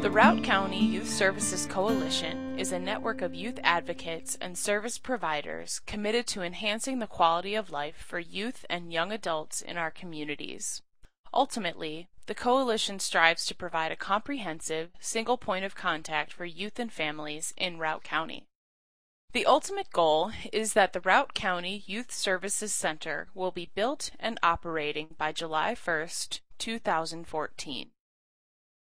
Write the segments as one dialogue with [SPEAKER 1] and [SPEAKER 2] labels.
[SPEAKER 1] The Routt County Youth Services Coalition is a network of youth advocates and service providers committed to enhancing the quality of life for youth and young adults in our communities. Ultimately, the coalition strives to provide a comprehensive, single point of contact for youth and families in Routt County. The ultimate goal is that the Routt County Youth Services Center will be built and operating by July 1st, 2014.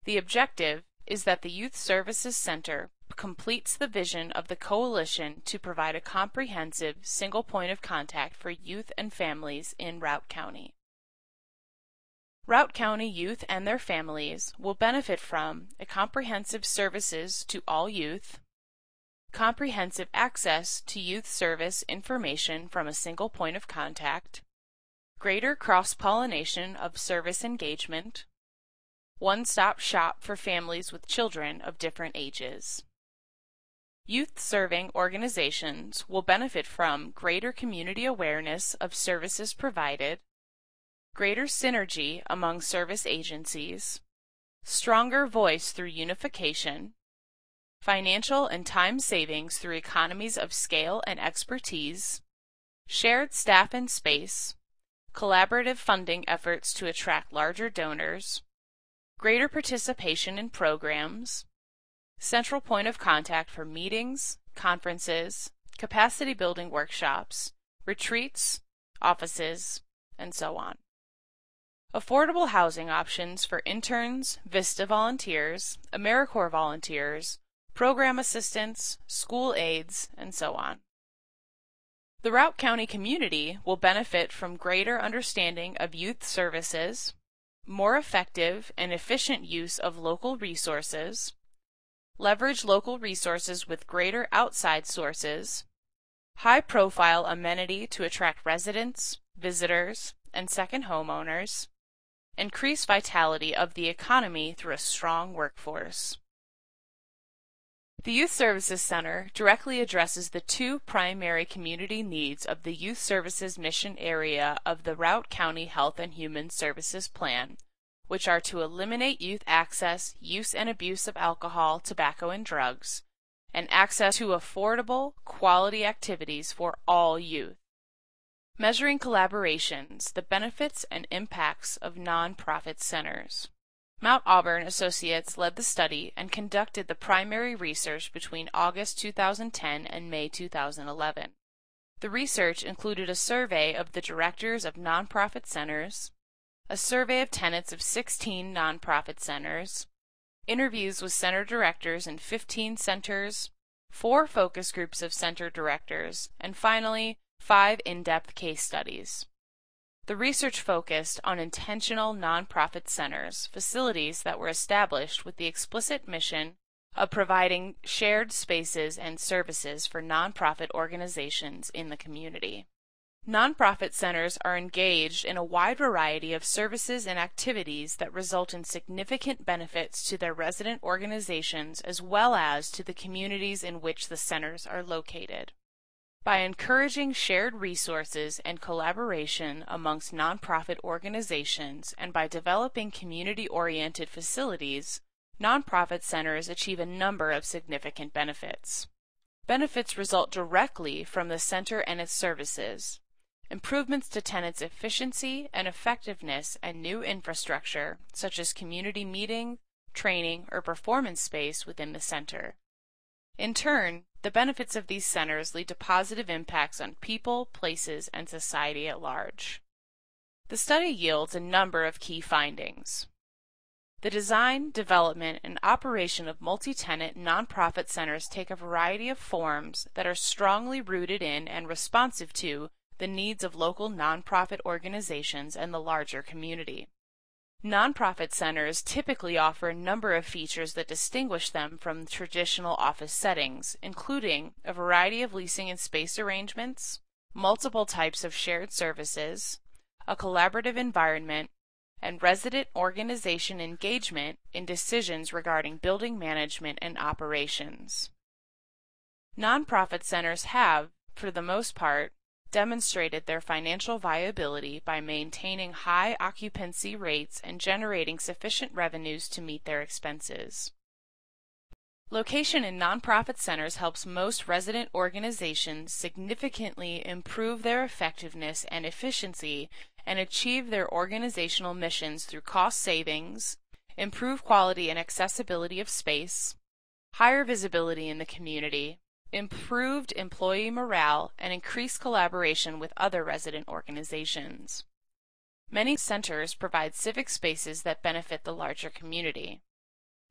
[SPEAKER 1] The objective is that the Youth Services Center completes the vision of the coalition to provide a comprehensive, single point of contact for youth and families in Routt County. Routt County youth and their families will benefit from a comprehensive services to all youth, comprehensive access to youth service information from a single point of contact, greater cross-pollination of service engagement, one-stop shop for families with children of different ages. Youth-serving organizations will benefit from greater community awareness of services provided, greater synergy among service agencies, stronger voice through unification, financial and time savings through economies of scale and expertise, shared staff and space, collaborative funding efforts to attract larger donors, greater participation in programs, central point of contact for meetings, conferences, capacity building workshops, retreats, offices, and so on. Affordable housing options for interns, VISTA volunteers, AmeriCorps volunteers, program assistants, school aides, and so on. The Routt County community will benefit from greater understanding of youth services, more effective and efficient use of local resources, leverage local resources with greater outside sources, high-profile amenity to attract residents, visitors, and second homeowners, increase vitality of the economy through a strong workforce. The Youth Services Center directly addresses the two primary community needs of the Youth Services Mission Area of the Routt County Health and Human Services Plan, which are to eliminate youth access, use, and abuse of alcohol, tobacco, and drugs, and access to affordable, quality activities for all youth. Measuring collaborations, the benefits and impacts of nonprofit centers. Mount Auburn Associates led the study and conducted the primary research between August 2010 and May 2011. The research included a survey of the directors of nonprofit centers, a survey of tenants of 16 nonprofit centers, interviews with center directors in 15 centers, 4 focus groups of center directors, and finally, 5 in-depth case studies. The research focused on intentional nonprofit centers, facilities that were established with the explicit mission of providing shared spaces and services for nonprofit organizations in the community. Nonprofit centers are engaged in a wide variety of services and activities that result in significant benefits to their resident organizations as well as to the communities in which the centers are located. By encouraging shared resources and collaboration amongst nonprofit organizations and by developing community-oriented facilities, nonprofit centers achieve a number of significant benefits. Benefits result directly from the center and its services. Improvements to tenants' efficiency and effectiveness and new infrastructure, such as community meeting, training, or performance space within the center. In turn, the benefits of these centers lead to positive impacts on people, places, and society at large. The study yields a number of key findings. The design, development, and operation of multi-tenant nonprofit centers take a variety of forms that are strongly rooted in and responsive to the needs of local nonprofit organizations and the larger community. Nonprofit centers typically offer a number of features that distinguish them from traditional office settings, including a variety of leasing and space arrangements, multiple types of shared services, a collaborative environment, and resident organization engagement in decisions regarding building management and operations. Nonprofit centers have, for the most part, demonstrated their financial viability by maintaining high occupancy rates and generating sufficient revenues to meet their expenses. Location in nonprofit centers helps most resident organizations significantly improve their effectiveness and efficiency and achieve their organizational missions through cost savings, improved quality and accessibility of space, higher visibility in the community, improved employee morale, and increased collaboration with other resident organizations. Many centers provide civic spaces that benefit the larger community.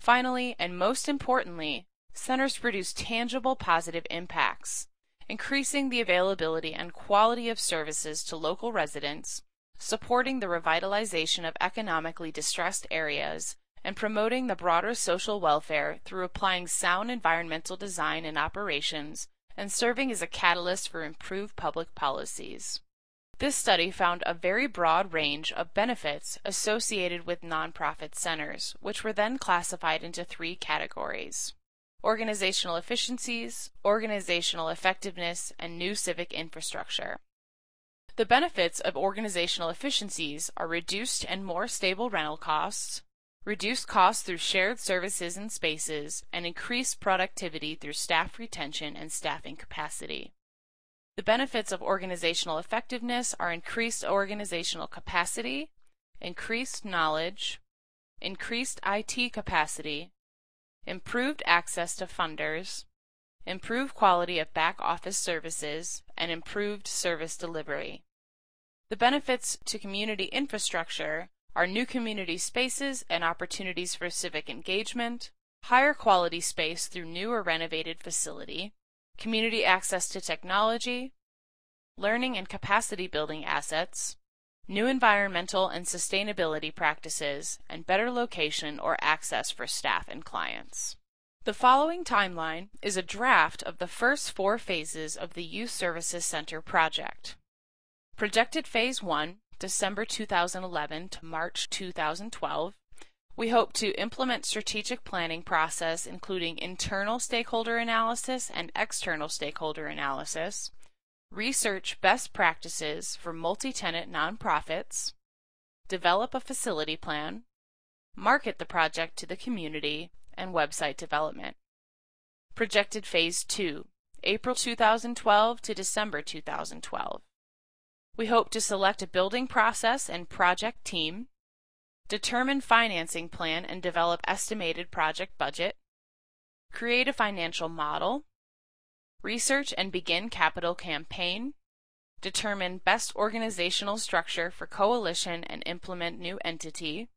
[SPEAKER 1] Finally, and most importantly, centers produce tangible positive impacts, increasing the availability and quality of services to local residents, supporting the revitalization of economically distressed areas, and promoting the broader social welfare through applying sound environmental design and operations, and serving as a catalyst for improved public policies. This study found a very broad range of benefits associated with nonprofit centers, which were then classified into 3 categories: organizational efficiencies, organizational effectiveness, and new civic infrastructure. The benefits of organizational efficiencies are reduced and more stable rental costs, reduced costs through shared services and spaces, and increased productivity through staff retention and staffing capacity. The benefits of organizational effectiveness are increased organizational capacity, increased knowledge, increased IT capacity, improved access to funders, improved quality of back-office services, and improved service delivery. The benefits to community infrastructure are new community spaces and opportunities for civic engagement, higher quality space through new or renovated facility, community access to technology, learning and capacity building assets, new environmental and sustainability practices, and better location or access for staff and clients. The following timeline is a draft of the first 4 phases of the Youth Services Center project. Projected Phase 1, December 2011 to March 2012. We hope to implement strategic planning process including internal stakeholder analysis and external stakeholder analysis, research best practices for multi-tenant nonprofits, develop a facility plan, market the project to the community, and website development. Projected Phase 2, April 2012 to December 2012. We hope to select a building process and project team, determine financing plan and develop estimated project budget, create a financial model, research and begin capital campaign, determine best organizational structure for coalition and implement new entity.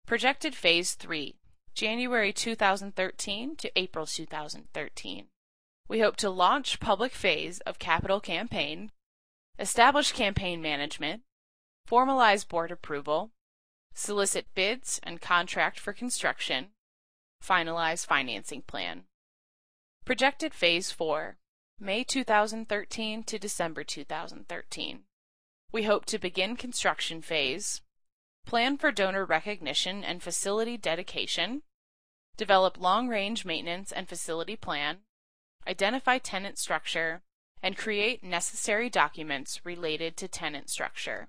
[SPEAKER 1] Projected Phase 3, January 2013 to April 2013. We hope to launch public phase of capital campaign, establish campaign management, formalize board approval, solicit bids and contract for construction, finalize financing plan. Projected Phase 4, May 2013 to December 2013. We hope to begin construction phase, plan for donor recognition and facility dedication, develop long-range maintenance and facility plan, identify tenant structure, and create necessary documents related to tenant structure.